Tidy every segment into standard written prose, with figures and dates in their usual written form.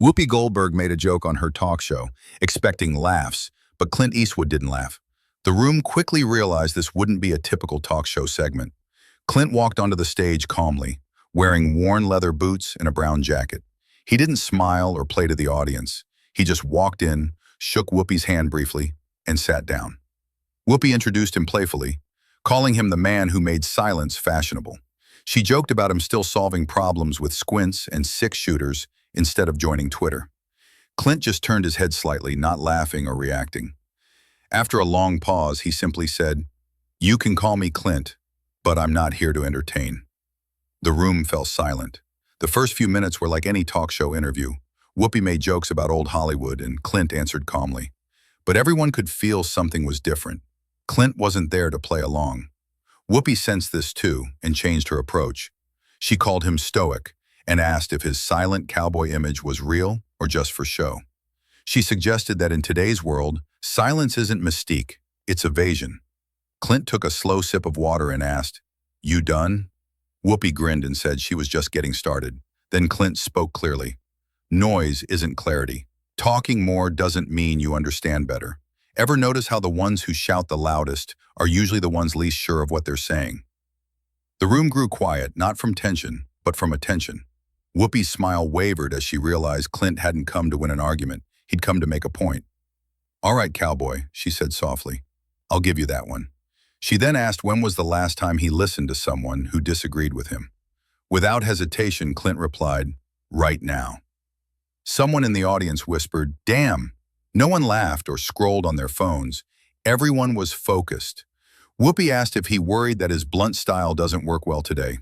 Whoopi Goldberg made a joke on her talk show, expecting laughs, but Clint Eastwood didn't laugh. The room quickly realized this wouldn't be a typical talk show segment. Clint walked onto the stage calmly, wearing worn leather boots and a brown jacket. He didn't smile or play to the audience. He just walked in, shook Whoopi's hand briefly, and sat down. Whoopi introduced him playfully, calling him the man who made silence fashionable. She joked about him still solving problems with squints and six-shooters instead of joining Twitter. Clint just turned his head slightly, not laughing or reacting. After a long pause, he simply said, "You can call me Clint, but I'm not here to entertain." The room fell silent. The first few minutes were like any talk show interview. Whoopi made jokes about old Hollywood, and Clint answered calmly. But everyone could feel something was different. Clint wasn't there to play along. Whoopi sensed this too and changed her approach. She called him stoic and asked if his silent cowboy image was real or just for show. She suggested that in today's world, silence isn't mystique, it's evasion. Clint took a slow sip of water and asked, "You done?" Whoopi grinned and said she was just getting started. Then Clint spoke clearly. "Noise isn't clarity. Talking more doesn't mean you understand better. Ever notice how the ones who shout the loudest are usually the ones least sure of what they're saying?" The room grew quiet, not from tension, but from attention. Whoopi's smile wavered as she realized Clint hadn't come to win an argument. He'd come to make a point. "All right, cowboy," she said softly. "I'll give you that one." She then asked when was the last time he listened to someone who disagreed with him. Without hesitation, Clint replied, "Right now." Someone in the audience whispered, "Damn." No one laughed or scrolled on their phones. Everyone was focused. Whoopi asked if he worried that his blunt style doesn't work well today.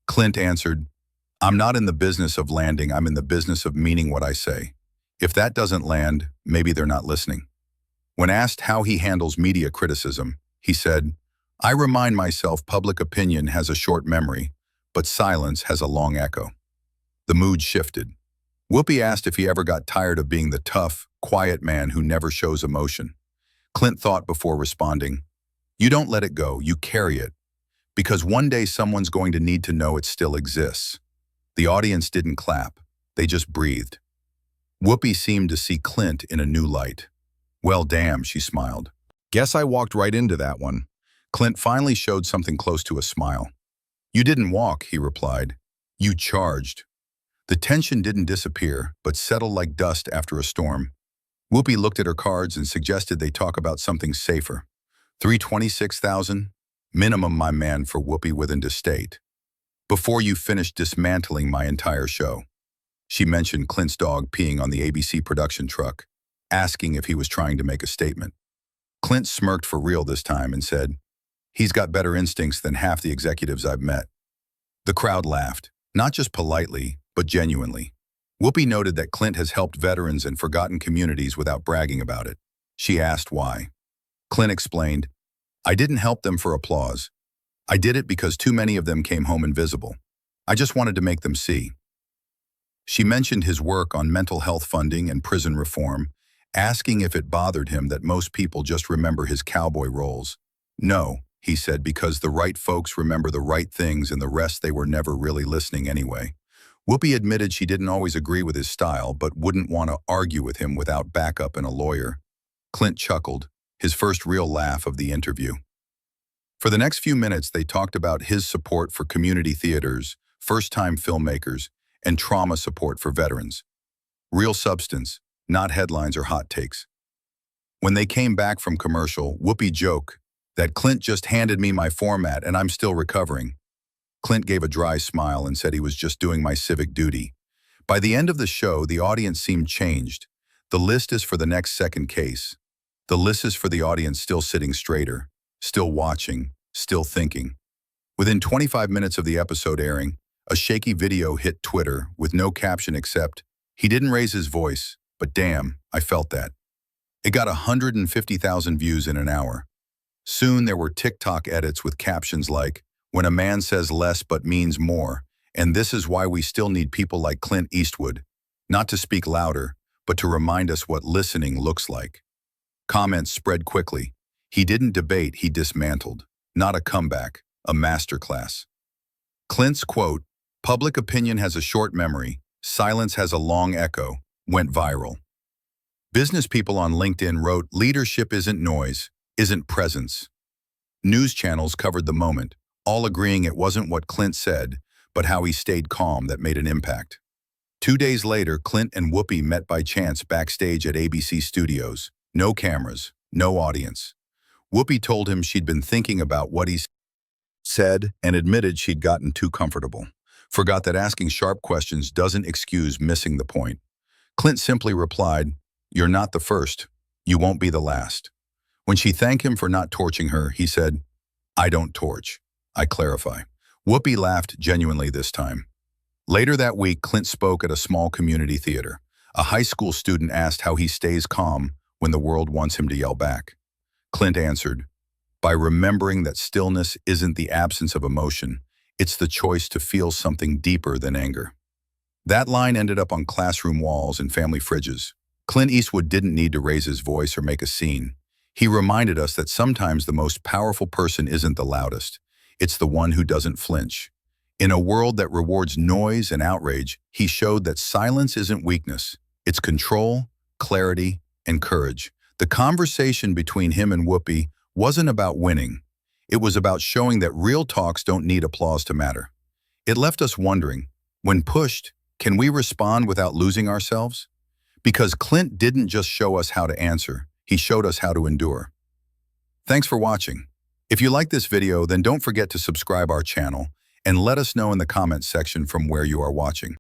Clint answered, "I'm not in the business of landing, I'm in the business of meaning what I say. If that doesn't land, maybe they're not listening." When asked how he handles media criticism, he said, "I remind myself public opinion has a short memory, but silence has a long echo." The mood shifted. Whoopi asked if he ever got tired of being the tough, quiet man who never shows emotion. Clint thought before responding, "You don't let it go, you carry it. Because one day someone's going to need to know it still exists." The audience didn't clap, they just breathed. Whoopi seemed to see Clint in a new light. "Well, damn," she smiled. "Guess I walked right into that one." Clint finally showed something close to a smile. "You didn't walk," he replied. "You charged." The tension didn't disappear, but settled like dust after a storm. Whoopi looked at her cards and suggested they talk about something safer. 326,000? Minimum, my man, for Whoopi within the state. "Before you finish dismantling my entire show." She mentioned Clint's dog peeing on the ABC production truck, asking if he was trying to make a statement. Clint smirked for real this time and said, "He's got better instincts than half the executives I've met." The crowd laughed, not just politely, but genuinely. Whoopi noted that Clint has helped veterans and forgotten communities without bragging about it. She asked why. Clint explained, "I didn't help them for applause. I did it because too many of them came home invisible. I just wanted to make them see." She mentioned his work on mental health funding and prison reform, asking if it bothered him that most people just remember his cowboy roles. "No," he said, "because the right folks remember the right things and the rest they were never really listening anyway." Whoopi admitted she didn't always agree with his style, but wouldn't want to argue with him without backup and a lawyer. Clint chuckled, his first real laugh of the interview. For the next few minutes, they talked about his support for community theaters, first-time filmmakers, and trauma support for veterans. Real substance, not headlines or hot takes. When they came back from commercial, Whoopi joked that Clint just handed me my format and I'm still recovering. Clint gave a dry smile and said he was just doing my civic duty. By the end of the show, the audience seemed changed. The list is for the next second case. The list is for the audience still sitting straighter, still watching, still thinking. Within 25 minutes of the episode airing, a shaky video hit Twitter with no caption except, "He didn't raise his voice, but damn, I felt that." It got 150,000 views in an hour. Soon there were TikTok edits with captions like, "When a man says less but means more, and this is why we still need people like Clint Eastwood, not to speak louder, but to remind us what listening looks like." Comments spread quickly. He didn't debate, he dismantled. Not a comeback, a masterclass. Clint's quote, "Public opinion has a short memory, silence has a long echo," went viral. Business people on LinkedIn wrote, "Leadership isn't noise, isn't presence." News channels covered the moment, all agreeing it wasn't what Clint said, but how he stayed calm that made an impact. 2 days later, Clint and Whoopi met by chance backstage at ABC Studios. No cameras, no audience. Whoopi told him she'd been thinking about what he said and admitted she'd gotten too comfortable. Forgot that asking sharp questions doesn't excuse missing the point. Clint simply replied, "You're not the first. You won't be the last." When she thanked him for not torching her, he said, "I don't torch. I clarify." Whoopi laughed genuinely this time. Later that week, Clint spoke at a small community theater. A high school student asked how he stays calm when the world wants him to yell back. Clint answered, "By remembering that stillness isn't the absence of emotion, it's the choice to feel something deeper than anger." That line ended up on classroom walls and family fridges. Clint Eastwood didn't need to raise his voice or make a scene. He reminded us that sometimes the most powerful person isn't the loudest. It's the one who doesn't flinch. In a world that rewards noise and outrage, he showed that silence isn't weakness. It's control, clarity, and courage. The conversation between him and Whoopi wasn't about winning. It was about showing that real talks don't need applause to matter. It left us wondering, when pushed, can we respond without losing ourselves? Because Clint didn't just show us how to answer, he showed us how to endure. Thanks for watching. If you like this video, then don't forget to subscribe our channel and let us know in the comments section from where you are watching.